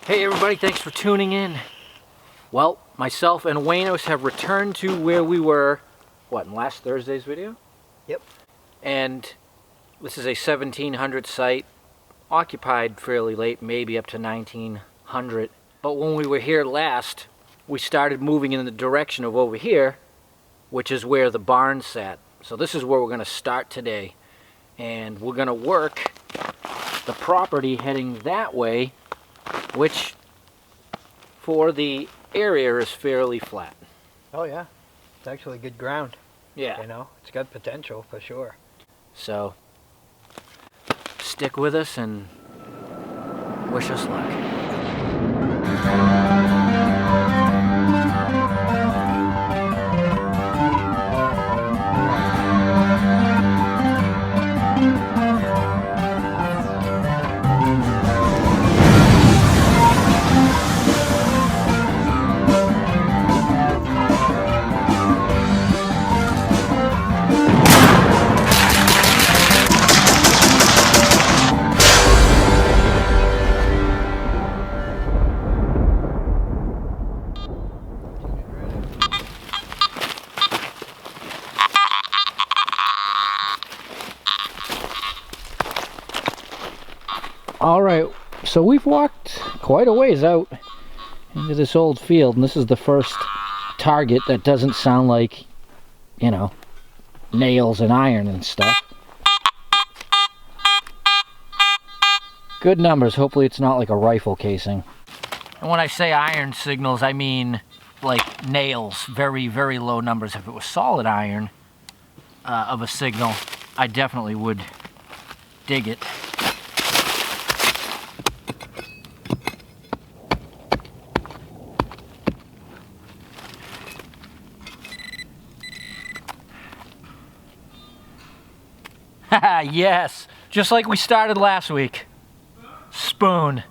Hey everybody, thanks for tuning in. Well, myself and Waynos have returned to where we were, in last Thursday's video? Yep. And this is a 1700 site, occupied fairly late, maybe up to 1900. But when we were here last, we started moving in the direction of over here, which is where the barn sat. So this is where we're going to start today. And we're going to work the property heading that way, which for the area is fairly flat. Oh yeah, it's actually good ground. Yeah. You know, it's got potential for sure. So stick with us and wish us luck. All right, so we've walked quite a ways out into this old field, and this is the first target that doesn't sound like, you know, nails and iron and stuff. Good numbers. Hopefully it's not like a rifle casing. And when I say iron signals, I mean like nails, very, very low numbers. If it was solid iron of a signal, I definitely would dig it. Yes, just like we started last week. Spoon.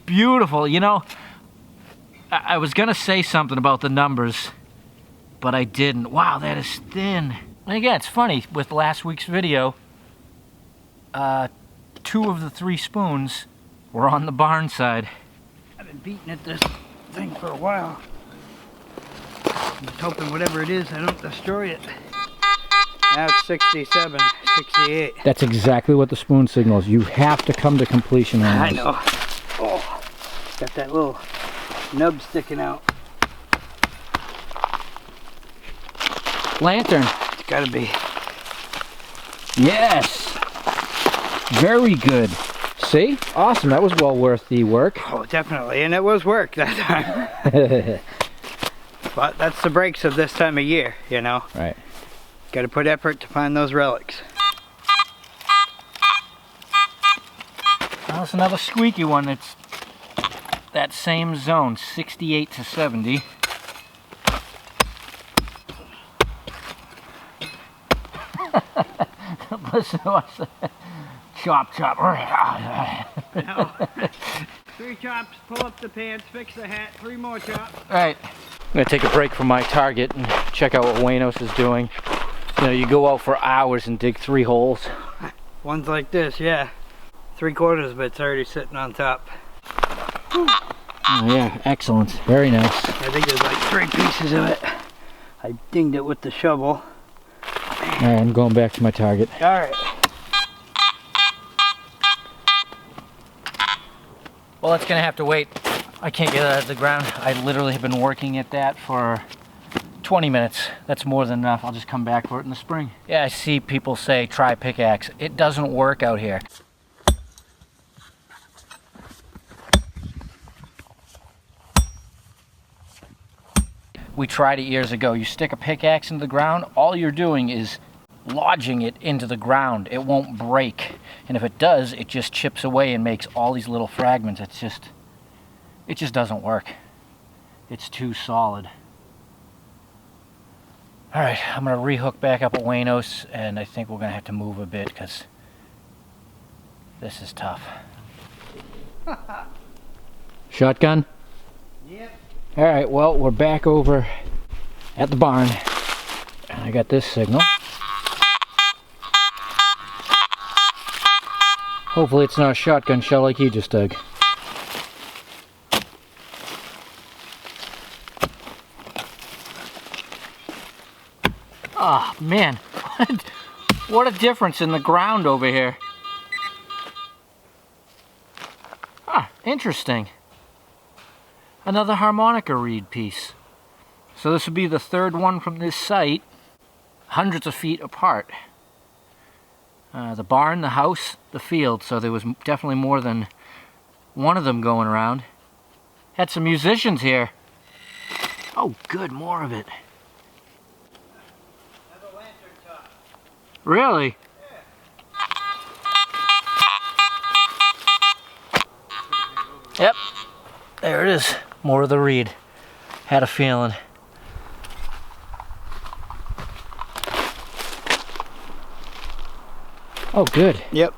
Beautiful. You know, I was gonna say something about the numbers, but I didn't. Wow, that is thin. And again, it's funny, with last week's video, 2 of the 3 spoons were on the barn side. I've been beating at this thing for a while. I'm just hoping whatever it is, I don't destroy it. Now it's 67, 68. That's exactly what the spoon signals. You have to come to completion on this. I know. Oh, got that little nub sticking out. Lantern. It's gotta be. Yes. Very good. See? Awesome. That was well worth the work. Oh, definitely. And it was work that time. But that's the breaks of this time of year, you know? Right. Got to put effort to find those relics. Well, that's another squeaky one. It's that same zone, 68 to 70. Listen to us. Chop, chop. No. 3 chops, pull up the pants, fix the hat, 3 more chops. Alright, I'm going to take a break from my target and check out what Waynos is doing. You know, you go out for hours and dig 3 holes. Ones like this, yeah. 3/4 of it's already sitting on top. Oh yeah, excellent. Very nice. I think there's like 3 pieces of it. I dinged it with the shovel. Alright, I'm going back to my target. Alright. Well, it's gonna have to wait. I can't get it out of the ground. I literally have been working at that for 20 minutes. That's more than enough. I'll just come back for it in the spring. Yeah, I see people say try pickaxe. It doesn't work out here. We tried it years ago. You stick a pickaxe into the ground, all you're doing is lodging it into the ground. It won't break, and if it does, it just chips away and makes all these little fragments. It just doesn't work. It's too solid. All right, I'm gonna rehook back up at Waynos, and I think we're gonna have to move a bit because this is tough. Shotgun? Yep. All right, well, we're back over at the barn, and I got this signal. Hopefully it's not a shotgun shell like you just dug. Ah, man. What a difference in the ground over here. Ah, interesting. Another harmonica reed piece. So this would be the third one from this site, hundreds of feet apart. The barn, the house, the field, so there was definitely more than one of them going around. Had some musicians here. Oh good, more of it. Another lantern top. Really? Yeah. Yep, there it is. More of the reed. Had a feeling. Oh, good. Yep,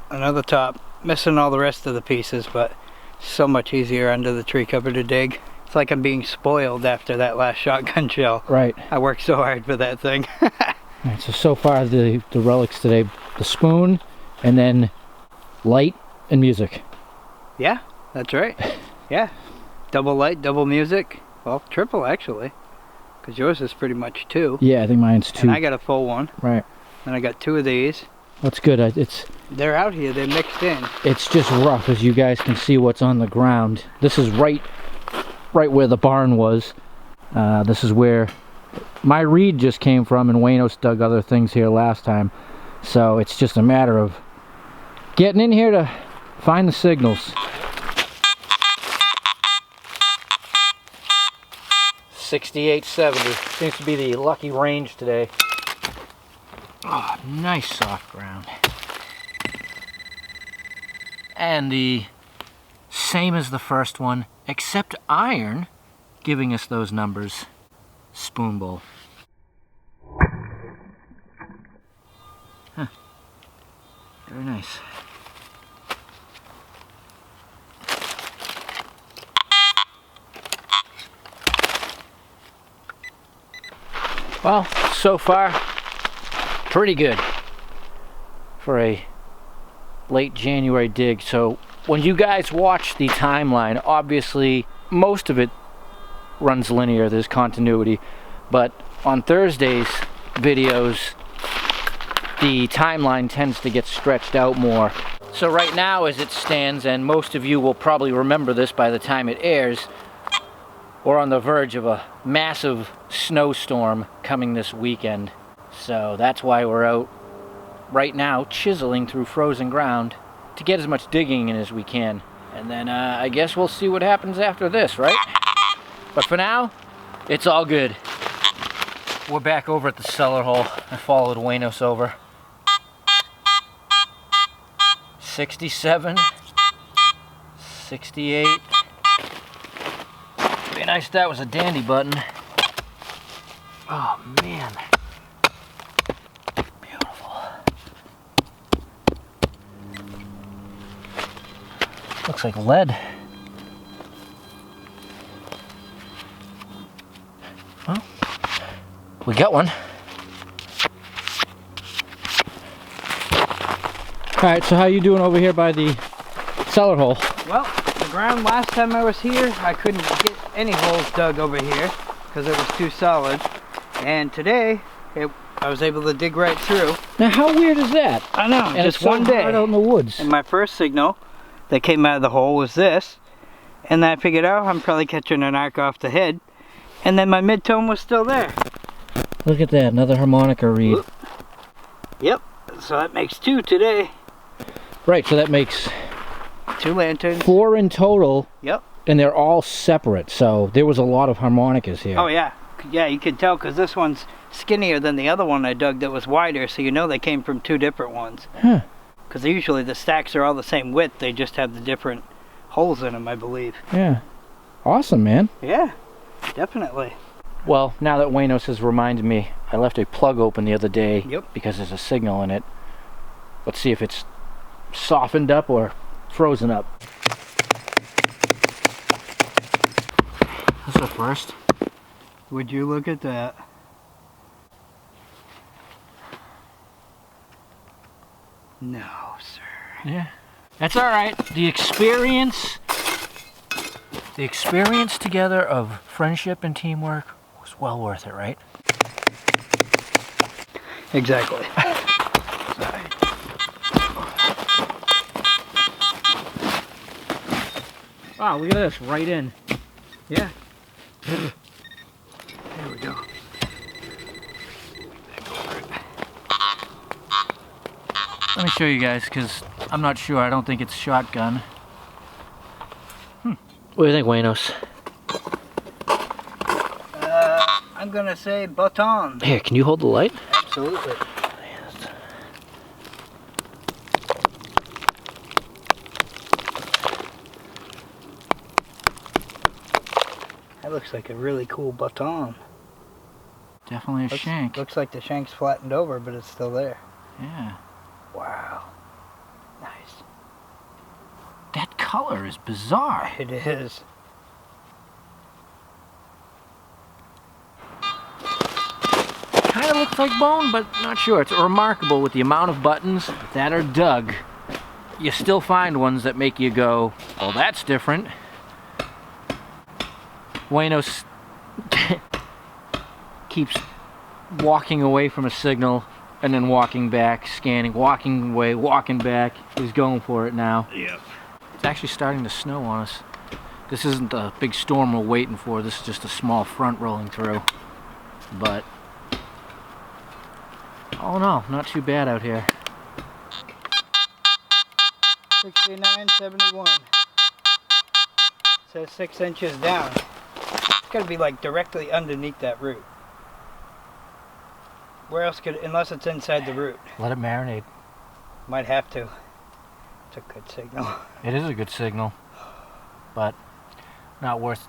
another top. Missing all the rest of the pieces, but so much easier under the tree cover to dig. It's like I'm being spoiled after that last shotgun shell. Right. I worked so hard for that thing. Alright, so far the relics today, the spoon, and then light and music. Yeah, that's right. Yeah, double light, double music. Well, triple actually, because yours is pretty much 2. Yeah, I think mine's 2. And I got a full one. Right. And I got 2 of these. That's good. They're out here, they're mixed in. It's just rough, as you guys can see what's on the ground. This is right where the barn was. This is where my reed just came from, and Waynos dug other things here last time. So it's just a matter of getting in here to find the signals. 6870 seems to be the lucky range today. Oh, nice soft ground. And the same as the first one, except iron, giving us those numbers. Spoon bowl. Huh. Very nice. Well, so far, pretty good for a late January dig. So when you guys watch the timeline, obviously most of it runs linear, there's continuity, but on Thursday's videos the timeline tends to get stretched out more. So right now as it stands, and most of you will probably remember this by the time it airs, we're on the verge of a massive snowstorm coming this weekend. So that's why we're out right now chiseling through frozen ground to get as much digging in as we can. And then I guess we'll see what happens after this, right? But for now, it's all good. We're back over at the cellar hole. I followed Waynos over. 67, 68. Be nice if that was a dandy button. Oh man. Beautiful. Looks like lead. Well, we got one. Alright, so how you doing over here by the cellar hole? Well, the ground last time I was here, I couldn't get any holes dug over here because it was too solid. And today, I was able to dig right through. Now how weird is that? I know, and just it's so one day. hard out in the woods. And my first signal that came out of the hole was this. And then I figured out I'm probably catching an arc off the head. And then my mid-tone was still there. Look at that, another harmonica reed. Oop. Yep, so that makes 2 today. Right, so that makes 2 lanterns. 4 in total. Yep. And they're all separate, so there was a lot of harmonicas here. Oh yeah, yeah, you can tell because this one's skinnier than the other one I dug that was wider, so you know they came from 2 different ones. Huh. Because usually the stacks are all the same width, they just have the different holes in them, I believe. Yeah. Awesome, man. Yeah, definitely. Well, now that Waynos has reminded me, I left a plug open the other day. Yep. Because there's a signal in it. Let's see if it's softened up or frozen up. That's the first. Would you look at that? No, sir. Yeah. That's all right. The experience together of friendship and teamwork was well worth it, right? Exactly. Wow, look at this, right in. Yeah. There we go. Let me show you guys, because I'm not sure. I don't think it's shotgun. What do you think, Waynos? I'm gonna say baton. Here, can you hold the light? Absolutely. That looks like a really cool baton. Definitely a shank. Looks like the shank's flattened over, but it's still there. Yeah. Wow. Nice. That color is bizarre. It is. Kind of looks like bone, but not sure. It's remarkable with the amount of buttons that are dug. You still find ones that make you go, well, that's different. Waynos keeps walking away from a signal and then walking back, scanning, walking away, walking back. He's going for it now. Yep. It's actually starting to snow on us. This isn't the big storm we're waiting for. This is just a small front rolling through. But all in all, not too bad out here. 69.71. Says 6 inches down. It's gotta be like directly underneath that root. Where else could, unless it's inside the root. Let it marinate. Might have to. It's a good signal. It is a good signal, but not worth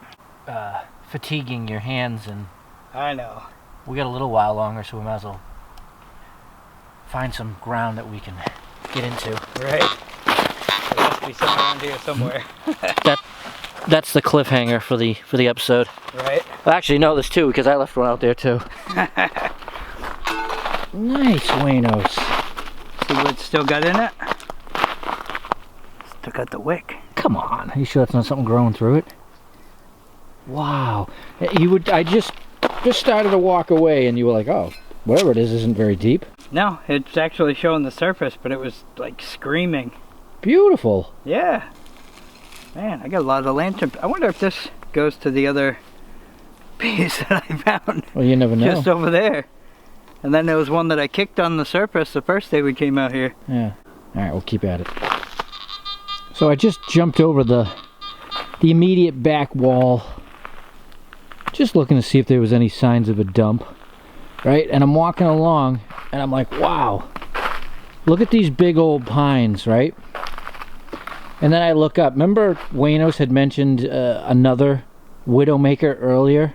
fatiguing your hands, and I know. we got a little while longer, so we might as well find some ground that we can get into. Right. There must be some around here somewhere. That's the cliffhanger for the episode. Right. Well, actually, no, there's two, because I left one out there too. Nice, Waynos. See what's still got in it? Still got the wick. Come on, are you sure it's not something growing through it? Wow. I just started to walk away, and you were like, oh, whatever it is isn't very deep. No, it's actually showing the surface, but it was like screaming. Beautiful. Yeah. Man, I got a lot of lantern. I wonder if this goes to the other piece that I found. Well, you never know. Just over there. And then there was one that I kicked on the surface the first day we came out here. Yeah. Alright, we'll keep at it. So I just jumped over the immediate back wall. Just looking to see if there was any signs of a dump. Right? And I'm walking along, and I'm like, wow. Look at these big old pines, right? And then I look up. Remember Waynos had mentioned another widowmaker earlier?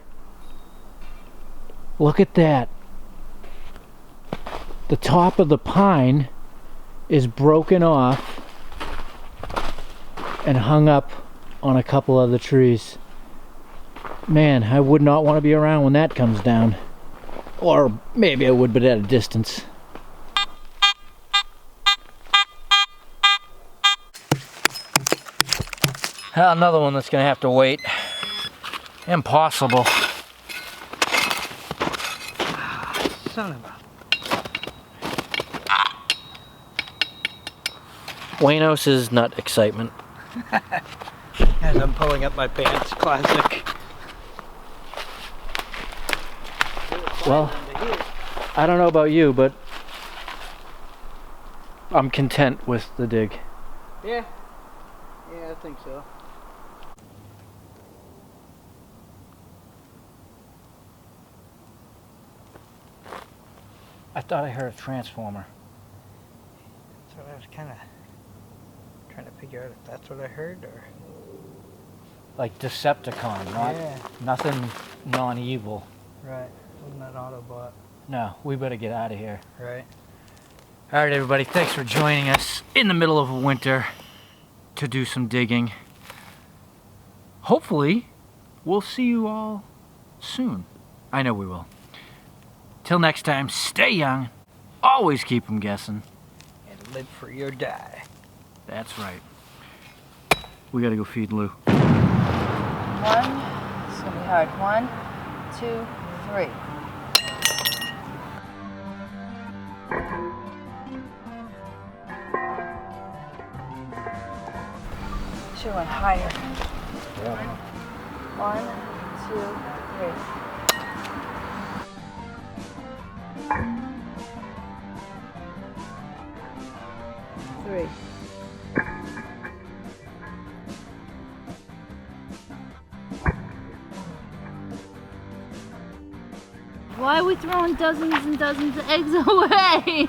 Look at that. The top of the pine is broken off and hung up on a couple of the trees. Man, I would not want to be around when that comes down. Or maybe I would, but at a distance. Another one that's gonna have to wait. Impossible. Son of a... Waynos' nut excitement. As I'm pulling up my pants, classic. Well, I don't know about you, but I'm content with the dig. Yeah. Yeah, I think so. I thought I heard a transformer. So I was kind of trying to figure out if that's what I heard or... Like Decepticon, nothing non-evil. Right. Wasn't that Autobot? No, we better get out of here. Right. Alright everybody, thanks for joining us in the middle of winter to do some digging. Hopefully, we'll see you all soon. I know we will. Till next time, stay young, always keep them guessing. And live free or die. That's right. We gotta go feed Lou. 1, it's gonna be hard. 1, 2, 3. Should have went higher. Yeah. 1, 2, 3. 3. Why are we throwing dozens and dozens of eggs away?